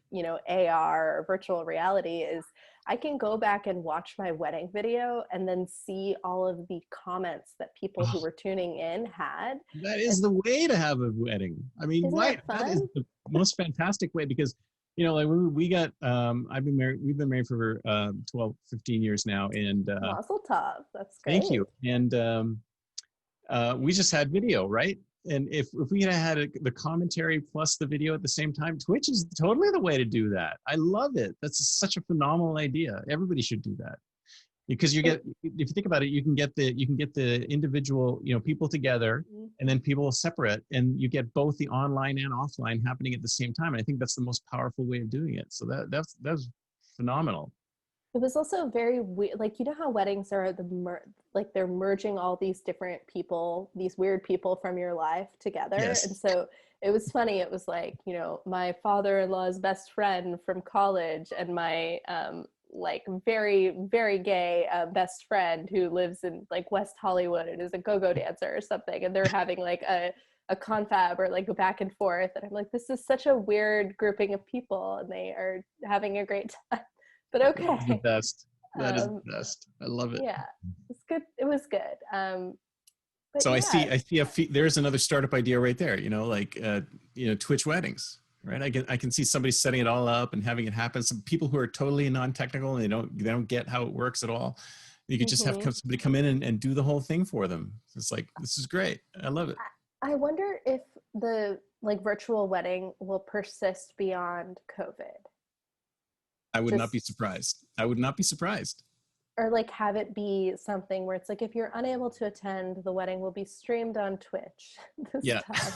AR or virtual reality, is I can go back and watch my wedding video and then see all of the comments that people who Oh, were tuning in had. that is And the way to have a wedding. I mean, isn't why? that That is fun? the most fantastic way because, like we got, I've been married, we've been married for 12, 15 years now. And Mazel tov. That's thank great. you. And we just had video, right? And if we had the commentary plus the video at the same time, Twitch is totally the way to do that. I love it. That's such a phenomenal idea. Everybody should do that because you get, if you think about it, you can get the individual, people together, and then people separate, and you get both the online and offline happening at the same time. And I think that's the most powerful way of doing it. So that's phenomenal. It was also very weird. Like, how weddings are like they're merging all these different people, these weird people from your life together. And Yes. so it was funny. It was like, my father-in-law's best friend from college and my like very, very gay best friend who lives in like West Hollywood and is a go-go dancer or something. And they're having like a confab or like a back and forth. And I'm like, this is such a weird grouping of people, and they are having a great time. But That is the okay. best. That is Um, the best. I love it. yeah, it's good. It was good. But So yeah, there's another startup idea right there, like, Twitch weddings, right? I can see somebody setting it all up and having it happen. Some people who are totally non-technical and they don't get how it works at all. You could just have hmm somebody come in and do the whole thing for them. It's like, this is great. I love it. I wonder if the like virtual wedding will persist beyond COVID. I would not be Just surprised. I would not be surprised. or like have it be something where it's like if you're unable to attend, the wedding will be streamed on Twitch this Yeah. time.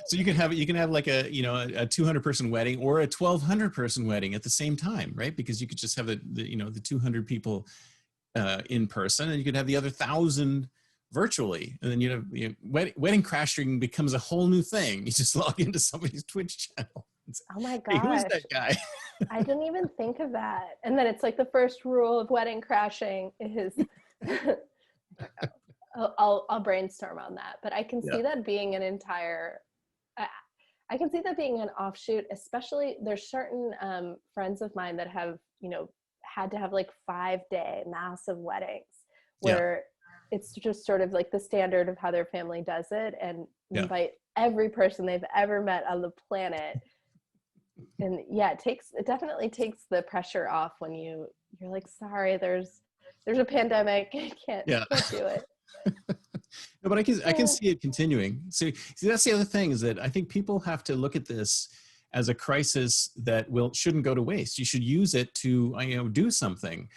So you can have like a 200 person wedding or a 1,200 person wedding at the same time, right? Because you could just have the 200 people in person, and you could have the other 1,000 virtually, and then wedding crashing becomes a whole new thing. You just log into somebody's Twitch channel and say, Oh my hey, who is gosh. that guy? I didn't even think of that. And then it's like the first rule of wedding crashing is I'll brainstorm on that. But I can Yeah. see that being an entire I I can see that being an offshoot, especially there's certain friends of mine that have, had to have like 5-day massive weddings Yeah. where it's just sort of like the standard of how their family does it, and Yeah. invite every person they've ever met on the planet. And yeah, it definitely takes the pressure off when you're like, sorry, there's a pandemic. I can't Yeah. do it. No, but I can So, see it continuing. See, that's the other thing, is that I think people have to look at this as a crisis that shouldn't go to waste. You should use it to, do something,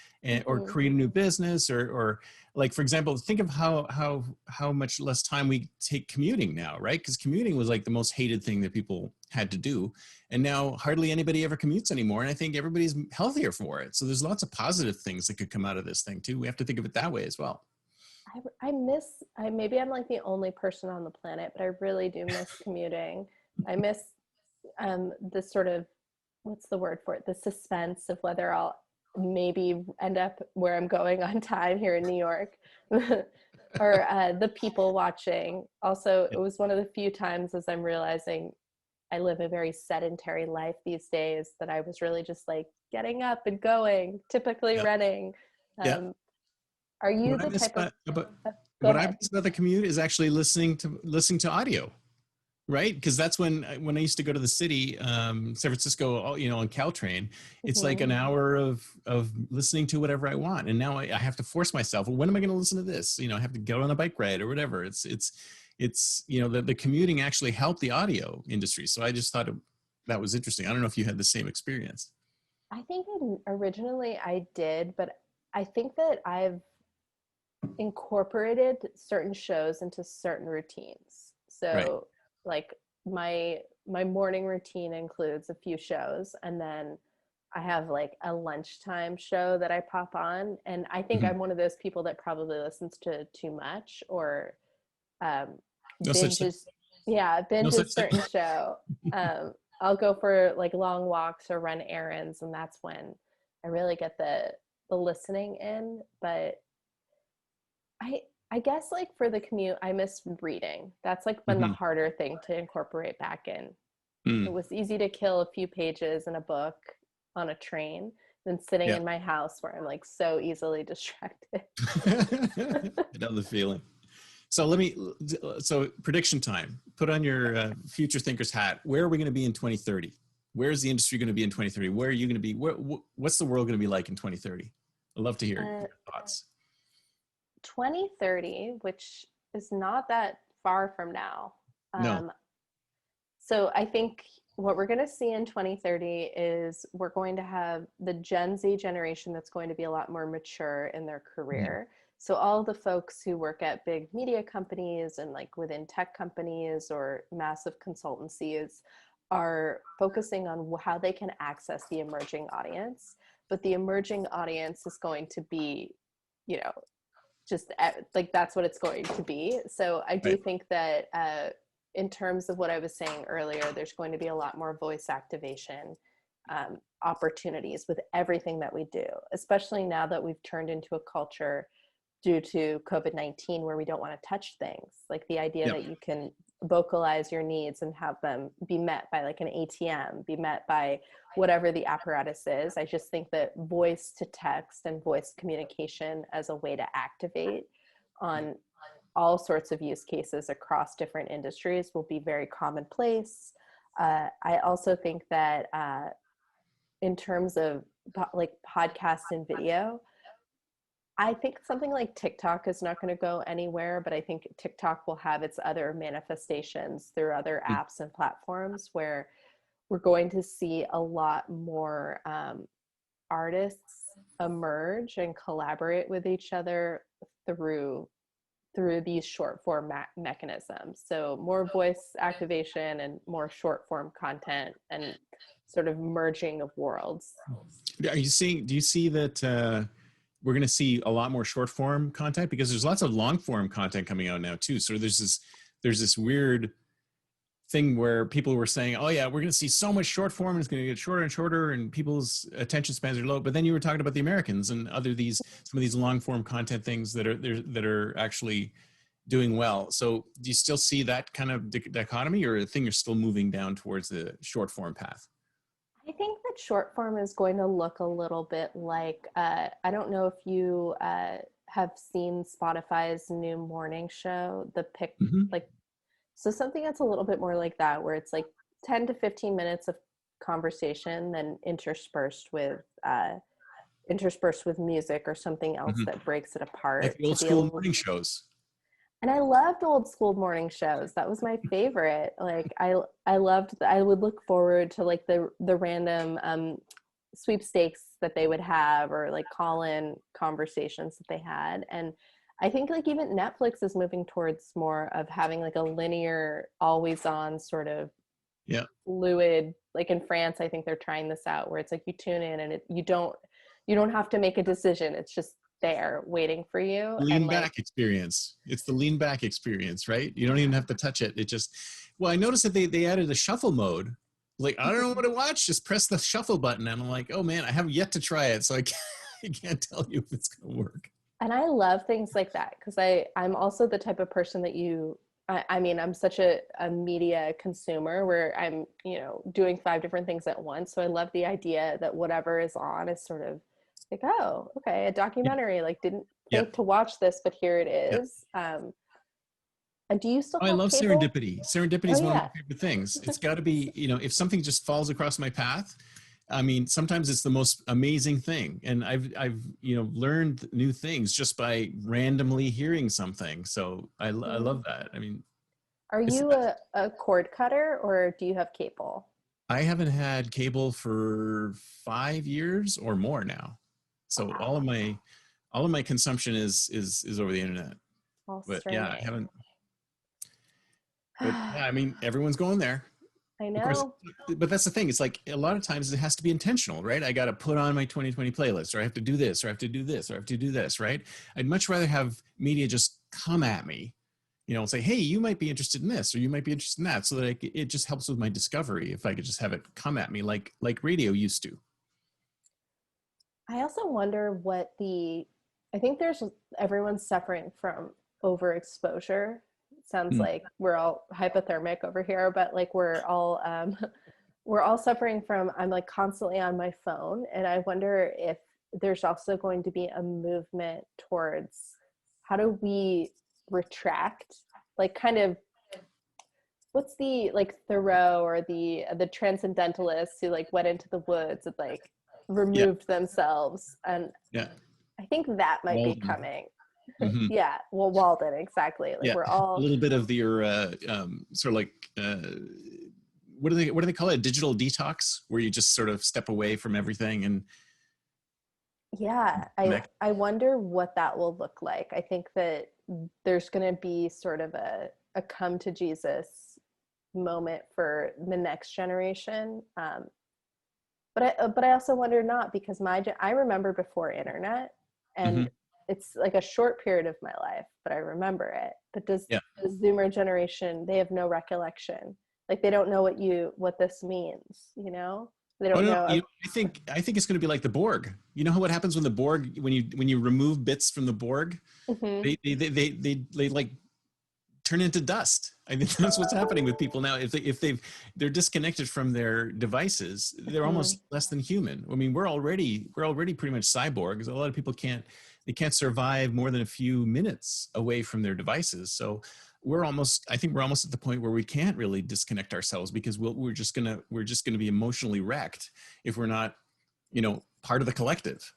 or mhm. create a new business, or like, for example, think of how much less time we take commuting now, right? Because commuting was like the most hated thing that people had to do, and now hardly anybody ever commutes anymore. And I think everybody's healthier for it. So there's lots of positive things that could come out of this thing too. We have to think of it that way as well. Maybe I'm like the only person on the planet, but I really do miss commuting. I miss the sort of, what's the word for it? The suspense of whether I'll maybe end up where I'm going on time here in New York, or the people watching. Also, it was one of the few times, as I'm realizing I live a very sedentary life these days, that I was really just like getting up and going, typically Yeah. running. Yeah. Um, are you What I the miss type of, about go what I ahead. miss about the commute is actually listening to audio, right? Because that's when I used to go to the city, San Francisco, on Caltrain. It's like Mhm. an hour of listening to whatever I want, and now I have to force myself. Well, when am I going to listen to this? I have to go on a bike ride or whatever. It's the commuting actually helped the audio industry. So I just thought that was interesting. I don't know if you had the same experience. I think originally I did, but I think that I've incorporated certain shows into certain routines. Right. So like my morning routine includes a few shows, and then I have like a lunchtime show that I pop on, and I think Mhm. I'm one of those people that probably listens to too much, or um, No such thing. binges. Yeah, No binges such thing. certain show. I'll go for like long walks or run errands, and that's when I really get the listening in. But I I guess like for the commute, I miss reading. That's like been the Mhm. harder thing to incorporate back in. It Mm. was easy to kill a few pages in a book on a train than sitting Yeah. in my house where I'm like so easily distracted. I know the feeling. So so prediction time. Put on your future thinker's hat. Where are we going to be in 2030? Where is the industry going to be in 2030? Where are you going to be? What's the world going to be like in 2030? I'd love to hear Uh, your thoughts. 2030, which is not that far from now. No. Um, so I think what we're going to see in 2030 is we're going to have the Gen Z generation that's going to be a lot more mature in their Mhm. career. So all the folks who work at big media companies and like within tech companies or massive consultancies are focusing on how they can access the emerging audience. But the emerging audience is going to be, you know, just like that's what it's going to be. So I do Right. think that in terms of what I was saying earlier, there's going to be a lot more voice activation opportunities with everything that we do, especially now that we've turned into a culture due to COVID-19 where we don't want to touch things. Like the idea Yep. that you can vocalize your needs and have them be met by like an ATM, be met by whatever the apparatus is. I just think that voice to text and voice communication as a way to activate on all sorts of use cases across different industries will be very commonplace. I also think that in terms of like podcasts and video, I think something like TikTok is not going to go anywhere, but I think TikTok will have its other manifestations through other Mm. apps and platforms where we're going to see a lot more artists emerge and collaborate with each other through these short form mechanisms. So more voice activation and more short form content and sort of merging of worlds. Do you see that we're going to see a lot more short form content, because there's lots of long form content coming out now too. So there's this weird thing where people were saying, oh yeah, we're going to see so much short form and it's going to get shorter and shorter and people's attention spans are low. But then you were talking about the Americans and some of these long form content things that are actually doing well. So do you still see that kind of dichotomy, or a thing you're still moving down towards the short form path? I think that short form is going to look a little bit like I don't know if you have seen Spotify's new morning show, the pick, Mhm. like, so something that's a little bit more like that, where it's like 10 to 15 minutes of conversation, then interspersed with music or something else Mhm. that breaks it Like apart the to old be a school little. morning shows. And I loved old school morning shows. That was my favorite. Like I loved I would look forward to like the random sweepstakes that they would have, or like call in conversations that they had. And I think like even Netflix is moving towards more of having like a linear, always on sort of Yeah. fluid. Like in France, I think they're trying this out where it's like you tune in and you don't have to make a decision. It's just there waiting for you. And Lean like, back experience. It's the lean back experience, right? You don't even have to touch it. It just, well, I noticed that they added a shuffle mode. Like, I don't know what to watch. Just press the shuffle button. And I'm like, oh man, I have yet to try it. So I can't tell you if it's going to work. and I love things like that because I'm also the type of person that I mean, I'm such a media consumer where I'm, doing 5 different things at once. So I love the idea that whatever is on is sort of like, oh, okay, a Yeah. documentary, like didn't Yeah. think to watch this, but here it Yeah. is. And do you still Oh, I have love cable? serendipity. Serendipity Oh is one of yeah. my favorite things. It's got to be, if something just falls across my path, I mean, sometimes it's the most amazing thing. And I've learned new things just by randomly hearing something. So I Mhm. love that. I mean, Are it's the you best. a cord cutter or do you have cable? I haven't had cable for 5 years or more now. So all of Wow. my consumption is over the internet. All But yeah, I streaming. haven't, but yeah, I mean, everyone's going there. I Of course, know. but that's the thing. It's like a lot of times it has to be intentional, right? I got to put on my 2020 playlist, or I have to do this, or I have to do this, or I have to do this, right? I'd much rather have media just come at me, and say, hey, you might be interested in this, or you might be interested in that, so that it just helps with my discovery if I could just have it come at me like radio used to. I also wonder I think everyone's suffering from overexposure. Sounds Mm. like we're all hypothermic over here, but like we're all suffering from, I'm like constantly on my phone. And I wonder if there's also going to be a movement towards how do we retract, like kind of what's the like Thoreau or the transcendentalists who like went into the woods and like Yeah, removed themselves, and yeah. I think that might be Walden. coming. Hmm. Yeah, well, Walden, exactly. Like Yeah, we're a all. little bit of your sort of like what do they call it? Digital detox, where you just sort of step away from everything and Yeah, I connect. I wonder what that will look like. I think that there's going to be sort of a come to Jesus moment for the next generation. But I also wonder not, because I remember before internet, Hmm. and it's like a short period of my life, but I remember it. But does Yeah. the Zoomer generation, they have no recollection. Like they don't know what this means, They Oh don't no, know of. I think it's going to be like the Borg. You know what happens when the Borg when you remove bits from the Borg, Mhm. they like turn into dust. I think that's what's happening with people now. They're disconnected from their devices, they're Mhm. almost less than human. I mean, we're already pretty much cyborgs. A lot of people can't survive more than a few minutes away from their devices. So I think we're almost at the point where we can't really disconnect ourselves, because we're just gonna be emotionally wrecked if we're not, part of the collective.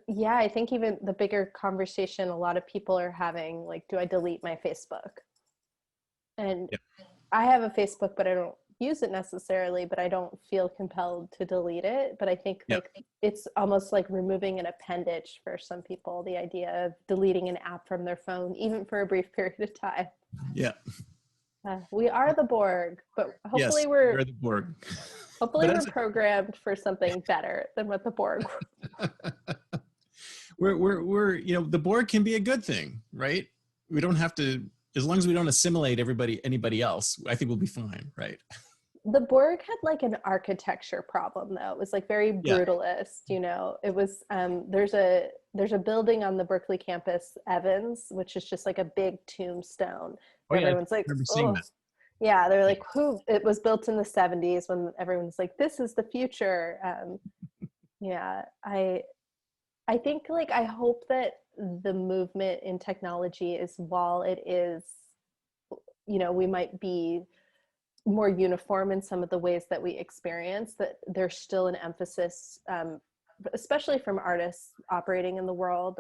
Yeah, I think even the bigger conversation a lot of people are having, like, do I delete my Facebook? And Yeah. I have a Facebook, but I don't use it necessarily, but I don't feel compelled to delete it. But I think Yeah. like it's almost like removing an appendage for some people, the idea of deleting an app from their phone, even for a brief period of time. Yeah. We are the Borg, but Yes, we are the Borg. hopefully But we're as programmed for something better than what the Borg. the Borg can be a good thing, right? We don't have to, as long as we don't assimilate anybody else, I think we'll be fine, right? The Borg had like an architecture problem though. It was like very Yeah. brutalist, It was there's a building on the Berkeley campus, Evans, which is just like a big tombstone Oh where yeah, I everyone's like, remember seeing oh, that. yeah, they're Yeah. like, who? It was built in the 70s when everyone's like, this is the future. Yeah, I think like I hope that the movement in technology is, while it is, we might be more uniform in some of the ways that we experience, that there's still an emphasis, especially from artists operating in the world,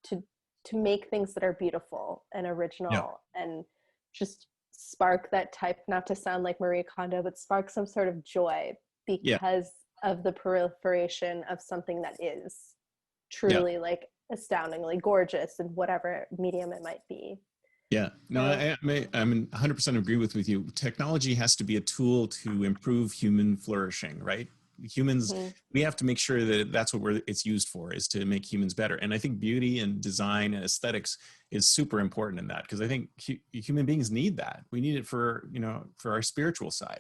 to make things that are beautiful and Yeah. original, and just spark that type, not to sound like Marie Kondo, but spark some sort of joy Yeah. because of the proliferation of something that is Yeah. truly like astoundingly gorgeous in whatever medium it might be. Yeah, no, So, I'm 100% agree with you. Technology has to be a tool to improve human flourishing, right? Humans, mhm. we have to make sure that that's what it's used for, is to make humans better. And I think beauty and design and aesthetics is super important in that, because I think human beings need that. We need it for, for our spiritual side.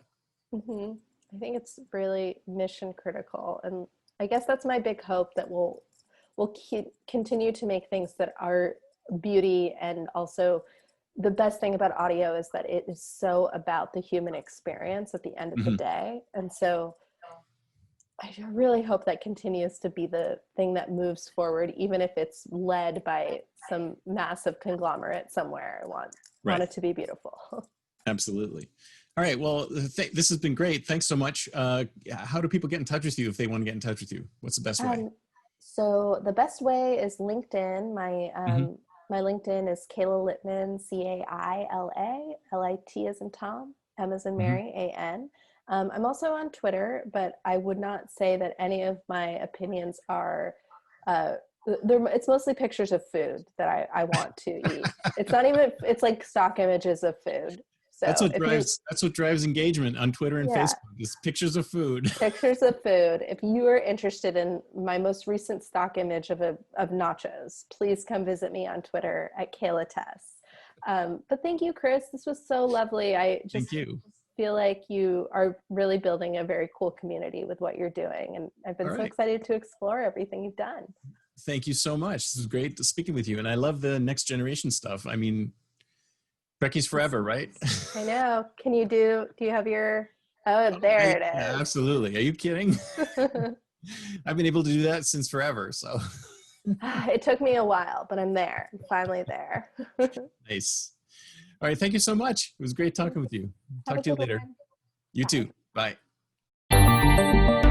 I think it's really mission critical, and I guess that's my big hope, that we'll continue to make things that are beauty. And also, the best thing about audio is that it is so about the human experience at the end of the Hmm. day. And so I really hope that continues to be the thing that moves forward, even if it's led by some massive conglomerate somewhere. I want Right. it to be beautiful. Absolutely. All right. Well, this has been great. Thanks so much. How do people get in touch with you if they want to get in touch with you? What's the best way? Um, so the best way is LinkedIn. Hmm. My LinkedIn is Caila Litman, Caila, Lit as in Tom, M as in Hmm. Mary, A-N. I'm also on Twitter, but I would not say that any of my opinions are. Uh, it's mostly pictures of food that I want to eat. It's not even. It's like stock images of food. So if you, That's what drives engagement on Twitter and yeah, Facebook, is pictures of food. pictures of food. If you are interested in my most recent stock image of nachos, please come visit me on Twitter at Caila Tess. But thank you, Chris. This was so lovely. I Thank just you. feel like you are really building a very cool community with what you're doing, and I've All been so right. excited to explore everything you've done. Thank you so much. This is great speaking with you. And I love the next generation stuff. I mean, Becky's Yes, forever, right? I know. Do you have your, oh, there Yeah, it absolutely. Are you kidding? is. I've been able to do that since forever. So It took me a while, but I'm there. I'm finally there. nice. All right. Thank you so much. It was great talking with you. Have Talk a to you good later. one. You too. Bye. Bye.